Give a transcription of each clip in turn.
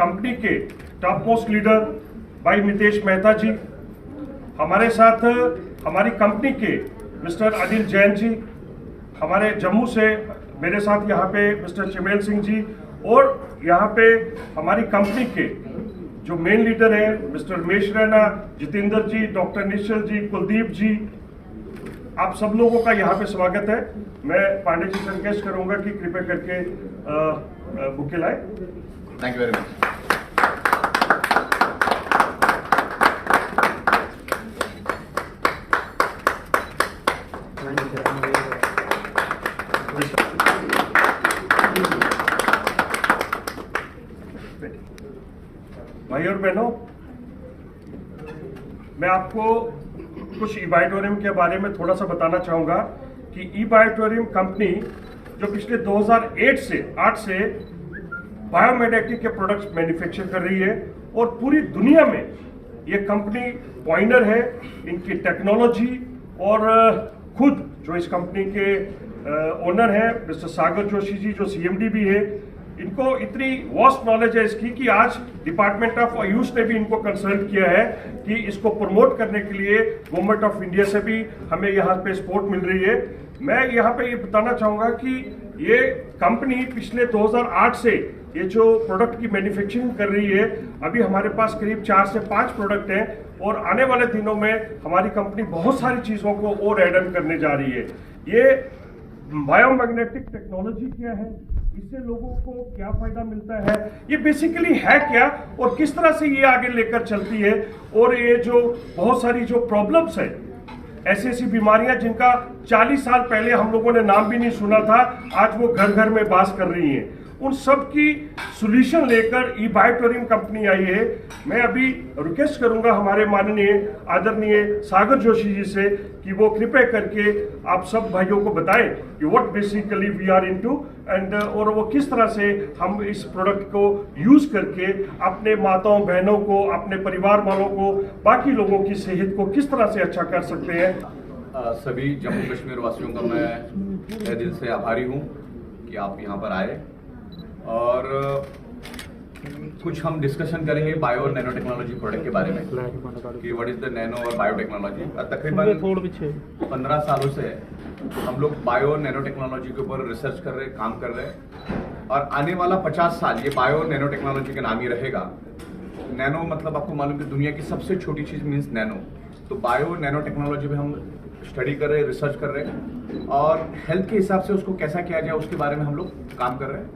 Company के top most leader भाई मितेश मेहता जी, हमारे साथ हमारी कंपनी के मिस्टर अनिल जैन जी, हमारे जम्मू से मेरे साथ यहाँ पे मिस्टर चिमेल सिंह जी, और यहाँ पे हमारी कंपनी के जो मेन लीडर हैं मिस्टर रमेश रैना, जितेंद्र जी, डॉक्टर निश्चल जी, कुलदीप जी, आप सब लोगों का यहाँ पे स्वागत है। मैं पांडे जी से रिक्वेस्ट करूंगा कि कृपया करके बुके लाए। Thank you very much. भाई और बहनों, मैं आपको कुछ ई-बायोटोरियम के बारे में थोड़ा सा बताना चाहूंगा कि ई-बायोटोरियम कंपनी जो पिछले 2008 से बायोमेडिकल के प्रोडक्ट्स मैन्युफैक्चर कर रही है और पूरी दुनिया में ये कंपनी पॉइंटर है। इनकी टेक्नोलॉजी और खुद जो इस कंपनी के ओनर हैं मिस्टर सागर जोशी जी, जो सीएमडी भी है, इनको इतनी वास्ट नॉलेज है इसकी कि आज डिपार्टमेंट ऑफ आयुष ने भी इनको कंसल्ट किया है कि इसको प्रमोट करने के लिए गवर्नमेंट ऑफ इंडिया से भी हमें यहाँ पे सपोर्ट मिल रही है। मैं यहाँ पे ये बताना चाहूँगा कि ये कंपनी पिछले 2008 से ये जो प्रोडक्ट की मैन्युफैक्चरिंग कर रही है, अभी हमारे पास करीब 4 से 5 प्रोडक्ट हैं और आने वाले दिनों में हमारी कंपनी बहुत सारी चीज़ों को और एड ऑन करने जा रही है। ये बायोमैग्नेटिक टेक्नोलॉजी क्या है, इससे लोगों को क्या फायदा मिलता है, ये बेसिकली है क्या और किस तरह से ये आगे लेकर चलती है, और ये जो बहुत सारी जो प्रॉब्लम्स है, ऐसी बीमारियां जिनका 40 साल पहले हम लोगों ने नाम भी नहीं सुना था, आज वो घर घर में बास कर रही हैं, उन सब की सॉल्यूशन लेकर ई-बायोटोरियम कंपनी आई है। मैं अभी रिक्वेस्ट करूंगा हमारे माननीय आदरणीय सागर जोशी जी से कि वो कृपया करके आप सब भाइयों को बताएं कि what basically we are into and और वो किस तरह से हम इस प्रोडक्ट को यूज करके अपने माताओं बहनों को, अपने परिवार वालों को, बाकी लोगों की सेहत को किस तरह से अच्छा कर सकते हैं। सभी जम्मू कश्मीर वासियों का मैं तहे दिल से आभारी हूँ कि आप यहाँ पर आए और कुछ हम डिस्कशन करेंगे बायो और नैनो टेक्नोलॉजी प्रोडक्ट के बारे में कि व्हाट इज द नैनो और बायो टेक्नोलॉजी। तकरीबन 15 सालों से हम लोग बायो और नैनो टेक्नोलॉजी के ऊपर रिसर्च कर रहे, काम कर रहे हैं और आने वाला 50 साल ये बायो और नैनो टेक्नोलॉजी का नाम ही रहेगा। नैनो मतलब आपको मालूम कि दुनिया की सबसे छोटी चीज़ मीन्स नैनो, तो बायो और नैनो टेक्नोलॉजी में हम स्टडी कर रहे हैं, रिसर्च कर रहे हैं और हेल्थ के हिसाब से उसको कैसा किया जाए उसके बारे में हम लोग काम कर रहे हैं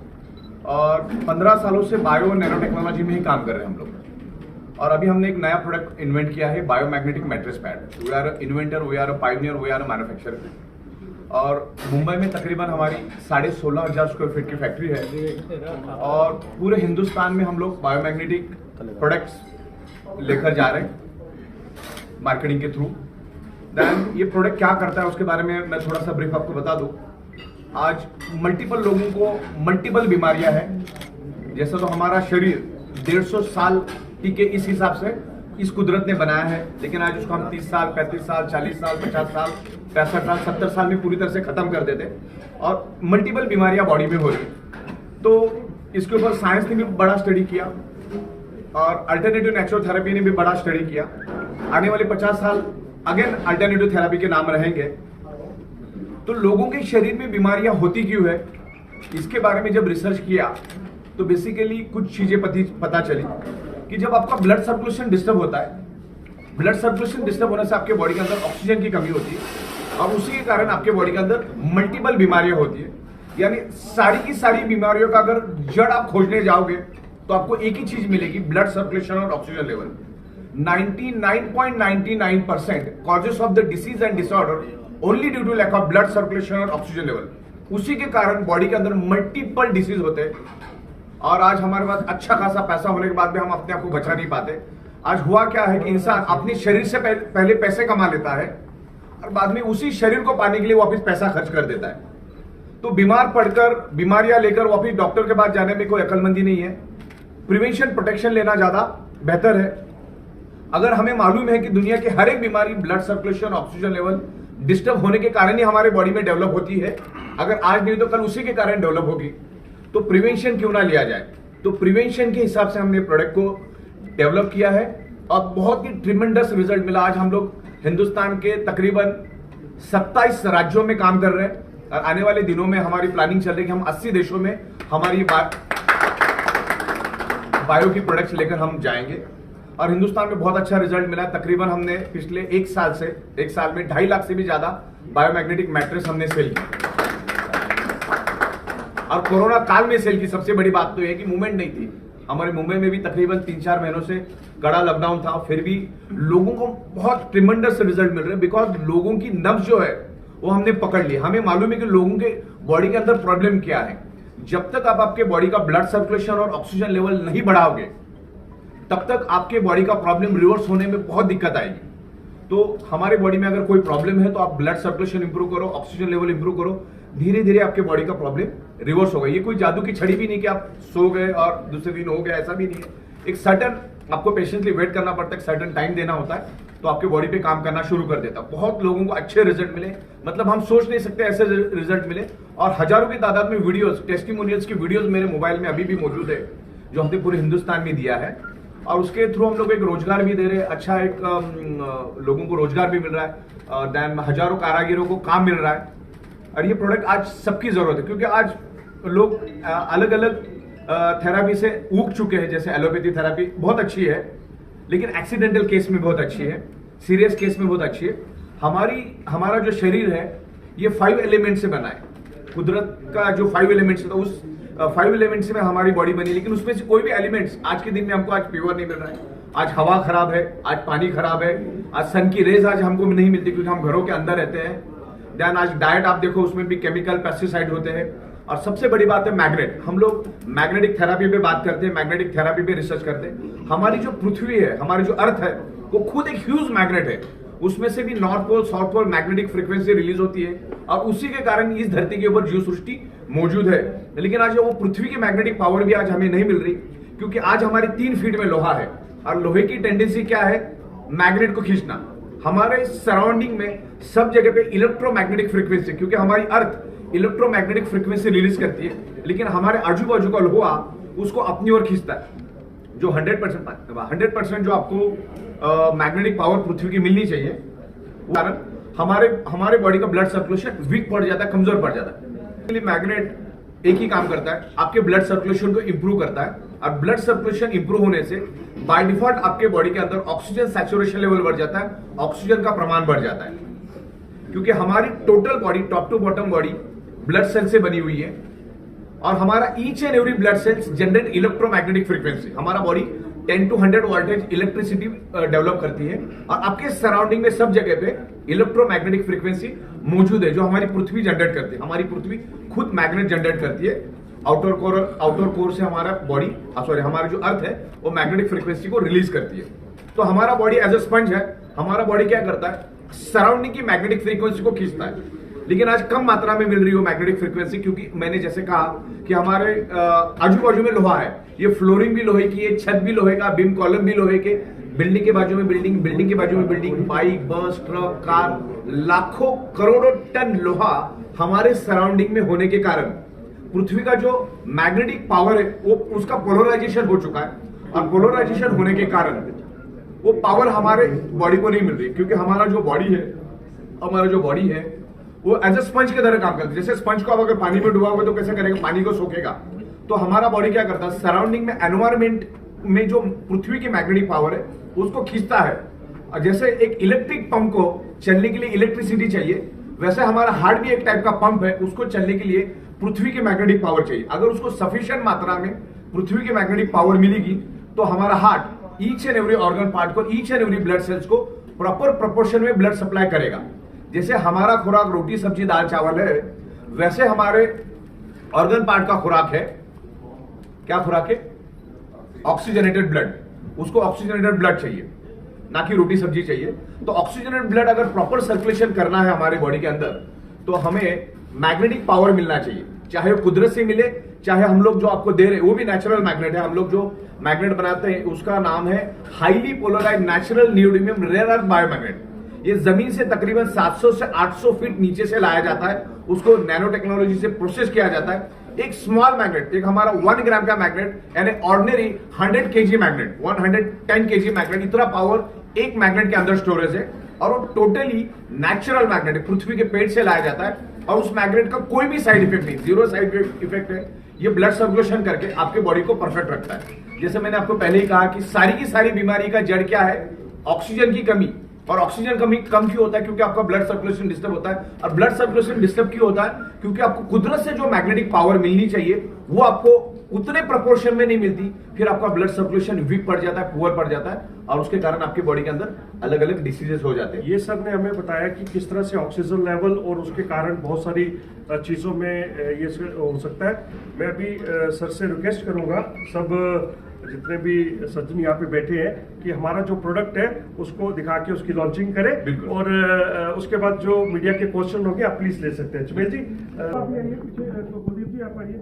और 15 सालों से बायो और नैनो टेक्नोलॉजी में ही काम कर रहे हैं हम लोग। और अभी हमने एक नया प्रोडक्ट इन्वेंट किया है, biomagnetic mattress pad. We are inventor, we are pioneer, we are manufacturer. और मुंबई में तकरीबन हमारी 16,500 स्क्वायर फीट की फैक्ट्री है और पूरे हिंदुस्तान में हम लोग बायोमैग्नेटिक प्रोडक्ट्स लेकर जा रहे हैं मार्केटिंग के थ्रू। देन ये प्रोडक्ट क्या करता है उसके बारे में मैं थोड़ा सा ब्रीफ आपको बता दूं। आज मल्टीपल लोगों को मल्टीपल बीमारियां हैं, जैसे तो हमारा शरीर 150 साल के इस हिसाब से इस कुदरत ने बनाया है, लेकिन आज उसको हम 30 साल, 35 साल, 40 साल, 50 साल, 65 साल, 70 साल में पूरी तरह से खत्म कर देते और मल्टीपल बीमारियां बॉडी में हो रही। तो इसके ऊपर साइंस ने भी बड़ा स्टडी किया और अल्टरनेटिव नेचुरोथेरेपी ने भी बड़ा स्टडी किया। आने वाले 50 साल अगेन अल्टरनेटिव थेरेपी के नाम रहेंगे। तो लोगों के शरीर में बीमारियां होती क्यों है, इसके बारे में जब रिसर्च किया तो बेसिकली कुछ चीजें पता चली कि जब आपका ब्लड सर्कुलेशन डिस्टर्ब होता है, ब्लड सर्कुलेशन डिस्टर्ब होने से आपके बॉडी के अंदर ऑक्सीजन की कमी होती है और उसी के कारण आपके बॉडी के अंदर मल्टीपल बीमारियां होती है। यानी सारी की सारी बीमारियों का अगर जड़ आप खोजने जाओगे तो आपको एक ही चीज मिलेगी, ब्लड सर्कुलेशन और oxygen level. 99.99% causes of the disease and disorder only due to lack of blood circulation और ऑक्सीजन लेवल। उसी के कारण बॉडी के अंदर मल्टीपल डिसीज होते हैं और आज हमारे पास अच्छा खासा पैसा होने के बाद भी हम अपने आप को बचा नहीं पाते। आज हुआ क्या है कि इंसान अपने शरीर से पहले पैसे कमा लेता है और बाद में उसी शरीर को पाने के लिए वापस पैसा खर्च कर देता है। तो बीमार पड़कर बीमारियां लेकर वापस डॉक्टर के पास जाने में कोई अक्लमंदी नहीं है। प्रिवेंशन प्रोटेक्शन लेना ज्यादा बेहतर है। अगर हमें मालूम है कि दुनिया की हर एक बीमारी blood circulation, oxygen level disturb होने के कारण ही हमारे बॉडी में डेवलप होती है, अगर आज नहीं तो कल उसी के कारण डेवलप होगी, तो प्रिवेंशन क्यों ना लिया जाए। तो प्रिवेंशन के हिसाब से हमने प्रोडक्ट को डेवलप किया है और बहुत ही ट्रिमेंडस रिजल्ट मिला। आज हम लोग हिंदुस्तान के तकरीबन 27 राज्यों में काम कर रहे हैं और आने वाले दिनों में हमारी प्लानिंग चल रही है कि हम 80 देशों में हमारी बायो की प्रोडक्ट्स लेकर हम जाएंगे और हिंदुस्तान में बहुत अच्छा रिजल्ट मिला। तकरीबन हमने पिछले एक साल में 2.5 लाख से भी ज्यादा बायोमैग्नेटिक मैट्रेस हमने सेल की और कोरोना काल में सेल की। सबसे बड़ी बात तो यह कि मूवमेंट नहीं थी। हमारे मुंबई में भी तकरीबन 3-4 महीनों से कड़ा लॉकडाउन था, फिर भी लोगों को बहुत ट्रिमेंडस रिजल्ट मिल रहे हैं बिकॉज लोगों की नब्ज जो है वो हमने पकड़ ली। हमें मालूम है कि लोगों के बॉडी के अंदर प्रॉब्लम क्या है। जब तक आप आपके बॉडी का ब्लड सर्कुलेशन और ऑक्सीजन लेवल नहीं बढ़ाओगे तब तक आपके बॉडी का प्रॉब्लम रिवर्स होने में बहुत दिक्कत आएगी। तो हमारे बॉडी में अगर कोई प्रॉब्लम है तो आप ब्लड सर्कुलेशन इंप्रूव करो, ऑक्सीजन लेवल इंप्रूव करो, धीरे धीरे आपके बॉडी का प्रॉब्लम रिवर्स होगा। ये कोई जादू की छड़ी भी नहीं कि आप सो गए और दूसरे दिन हो गया, ऐसा भी नहीं है। एक सर्टन आपको पेशेंटली वेट करना पड़ता है, सर्टन टाइम देना होता है तो आपके बॉडी पे काम करना शुरू कर देता है। बहुत लोगों को अच्छे रिजल्ट मिले, मतलब हम सोच नहीं सकते ऐसे रिजल्ट मिले और हजारों की तादाद में वीडियोस, टेस्टिमोनियल्स की वीडियोस मेरे मोबाइल में अभी भी मौजूद है जो हमने पूरे हिंदुस्तान में दिया है और उसके थ्रू हम लोग एक रोजगार भी दे रहे हैं। अच्छा एक लोगों को रोजगार भी मिल रहा है, देन हजारों कारागिरों को काम मिल रहा है और ये प्रोडक्ट आज सबकी जरूरत है क्योंकि आज लोग अलग अलग थेरापी से ऊब चुके हैं। जैसे एलोपैथी थेरापी बहुत अच्छी है लेकिन एक्सीडेंटल केस में बहुत अच्छी है, सीरियस केस में बहुत अच्छी है। हमारा जो शरीर है ये 5 एलिमेंट से बना है। कुदरत का जो 5 एलिमेंट्स है तो उस 5 एलिमेंट्स में हमारी बॉडी बनी, लेकिन उसमें से कोई भी एलिमेंट्स आज के दिन में हमको आज प्योर नहीं मिल रहा है। आज हवा खराब है, आज पानी खराब है, आज सन की रेज आज हमको नहीं मिलती क्योंकि हम घरों के अंदर रहते हैं। देन आज डाइट आप देखो उसमें भी केमिकल पेस्टिसाइड होते हैं और सबसे बड़ी बात है मैग्नेट। हम लोग मैग्नेटिक थेरापी पे बात करते हैं, मैग्नेटिक थेरापी पे रिसर्च करते हैं। हमारी जो पृथ्वी है, हमारी जो अर्थ है वो खुद एक ह्यूज मैग्नेट है। उसमें से भी north pole south pole magnetic frequency release होती है और उसी के कारण इस धरती के ऊपर जीव सृष्टि मौजूद है। लेकिन आज वो पृथ्वी की मैग्नेटिक पावर भी आज हमें नहीं मिल रही क्योंकि आज हमारे 3 फीट में लोहा है और लोहे की टेंडेंसी क्या है, मैग्नेट को खींचना। हमारे सराउंडिंग में सब जगह पे इलेक्ट्रोमैग्नेटिक फ्रीक्वेंसी, क्योंकि हमारी अर्थ इलेक्ट्रोमैग्नेटिक फ्रीक्वेंसी रिलीज करती है लेकिन हमारे आजू बाजू का लोहा उसको अपनी ओर खींचता है। जो 100% जो आपको मैग्नेटिक पावर पृथ्वी की मिलनी चाहिए, कारण हमारे बॉडी का ब्लड सर्कुलेशन वीक पड़ जाता है, कमजोर पड़ जाता है। मैग्नेट एक ही काम करता है, आपके ब्लड सर्कुलेशन को इंप्रूव करता है और ब्लड सर्कुलेशन इंप्रूव होने से बाय डिफॉल्ट आपके बॉडी के अंदर ऑक्सीजन सैचुरेशन लेवल बढ़ जाता है, ऑक्सीजन का प्रमाण बढ़ जाता है। क्योंकि हमारी total body top to bottom body blood cell से बनी हुई है और हमारा each and every blood cells generate electromagnetic frequency. हमारा body 10 to 100 voltage electricity develop करती है और आपके सराउंडिंग में सब जगह पे इलेक्ट्रोमैग्नेटिक फ्रीक्वेंसी मौजूद है जो हमारी पृथ्वी जनरेट करती है। हमारी पृथ्वी खुद मैग्नेट जनरेट करती है। आउटर कोर से हमारी जो अर्थ है वो मैग्नेटिक फ्रीक्वेंसी को रिलीज करती है। तो हमारा बॉडी एज ए स्पंज है। हमारा बॉडी क्या करता है, सराउंडिंग की मैग्नेटिक फ्रीक्वेंसी को खींचता है। लेकिन आज कम मात्रा में मिल रही हो मैग्नेटिक फ्रीक्वेंसी क्योंकि मैंने जैसे कहा कि हमारे आजू बाजू में लोहा है। ये फ्लोरिंग भी लोहे की है, छत भी लोहे का, बीम कॉलम भी लोहे के, बिल्डिंग के बाजू में बिल्डिंग, बिल्डिंग के बाजू में बिल्डिंग, बाइक, बस, ट्रक, कार, लाखों करोड़ों टन लोहा हमारे सराउंडिंग में होने के कारण पृथ्वी का जो मैग्नेटिक पावर है वो उसका पोलराइजेशन हो चुका है और पोलराइजेशन होने के कारण वो पावर हमारे बॉडी को नहीं मिल रही। क्योंकि हमारा जो बॉडी है वो एज ए स्पंज की तरह काम करता है। जैसे स्पंज को आप अगर पानी में डुबाओगे तो कैसे करेगा, पानी को सोखेगा। तो हमारा बॉडी क्या करता है, सराउंडिंग में एनवायरमेंट में जो पृथ्वी की मैग्नेटिक पावर है उसको खींचता है। और जैसे एक इलेक्ट्रिक पंप को चलने के लिए इलेक्ट्रिसिटी चाहिए, वैसे हमारा हार्ट भी एक टाइप का पंप है, उसको चलने के लिए पृथ्वी की मैग्नेटिक पावर चाहिए। अगर उसको सफिशिएंट मात्रा में पृथ्वी की मैग्नेटिक पावर मिलेगी तो हमारा heart each and every organ part को, each and every blood cells को प्रॉपर प्रोपोर्शन में ब्लड सप्लाई करेगा। जैसे हमारा खुराक रोटी सब्जी दाल चावल है, वैसे हमारे ऑर्गन पार्ट का खुराक है, क्या खुराक है, ऑक्सीजनेटेड ब्लड। उसको ऑक्सीजनेटेड ब्लड चाहिए, ना कि रोटी सब्जी चाहिए। तो ऑक्सीजनेटेड ब्लड अगर प्रॉपर सर्कुलेशन करना है हमारे बॉडी के अंदर तो हमें मैग्नेटिक पावर मिलना चाहिए, चाहे वो कुदरत से मिले, चाहे हम लोग जो आपको दे रहे हैं वो भी नेचुरल मैग्नेट है। हम लोग जो मैग्नेट बनाते हैं उसका नाम है highly polarised natural neodymium rare earth biomagnet. ये जमीन से तकरीबन 700 से 800 फीट नीचे से लाया जाता है, उसको नैनो टेक्नोलॉजी से प्रोसेस किया जाता है। एक स्मॉल मैग्नेट, एक हमारा 1 ग्राम का मैग्नेट यानी ordinary 100 KG magnet, 110 KG magnet, इतना पावर एक मैग्नेट के अंदर स्टोरेज है। और वो टोटली नेचुरल मैग्नेट है, पृथ्वी के पेट से लाया जाता है और उस मैग्नेट का कोई भी साइड इफेक्ट नहीं, जीरो साइड इफेक्ट है। ये ब्लड सर्कुलेशन करके आपके बॉडी को परफेक्ट रखता है। जैसे मैंने आपको पहले ही कहा कि सारी की सारी बीमारी का जड़ क्या है? ऑक्सीजन की कमी। और ऑक्सीजन कमी कम क्यों होता है? क्योंकि आपका ब्लड सर्कुलेशन डिस्टर्ब होता है। और ब्लड सर्कुलेशन डिस्टर्ब क्यों होता है? क्योंकि आपको कुदरत से जो मैग्नेटिक पावर मिलनी चाहिए वो आपको उतने प्रोपोर्शन में नहीं मिलती, फिर आपका ब्लड सर्कुलेशन वीक पड़ जाता है, पुअर पड़ जाता है और उसके कारण आपके बॉडी के अंदर अलग अलग डिसीजेस हो जाते हैं। ये सर ने हमें बताया कि किस तरह से ऑक्सीजन लेवल और उसके कारण बहुत सारी चीज़ों में ये हो सकता है। मैं अभी सर से रिक्वेस्ट करूंगा, सब जितने भी सज्जन यहाँ पे बैठे हैं, कि हमारा जो प्रोडक्ट है उसको दिखा के उसकी लॉन्चिंग करें और उसके बाद जो मीडिया के क्वेश्चन होंगे आप प्लीज ले सकते हैं। चुमेल जी आप आइए पीछे, तो कुलदीप जी आप आइए।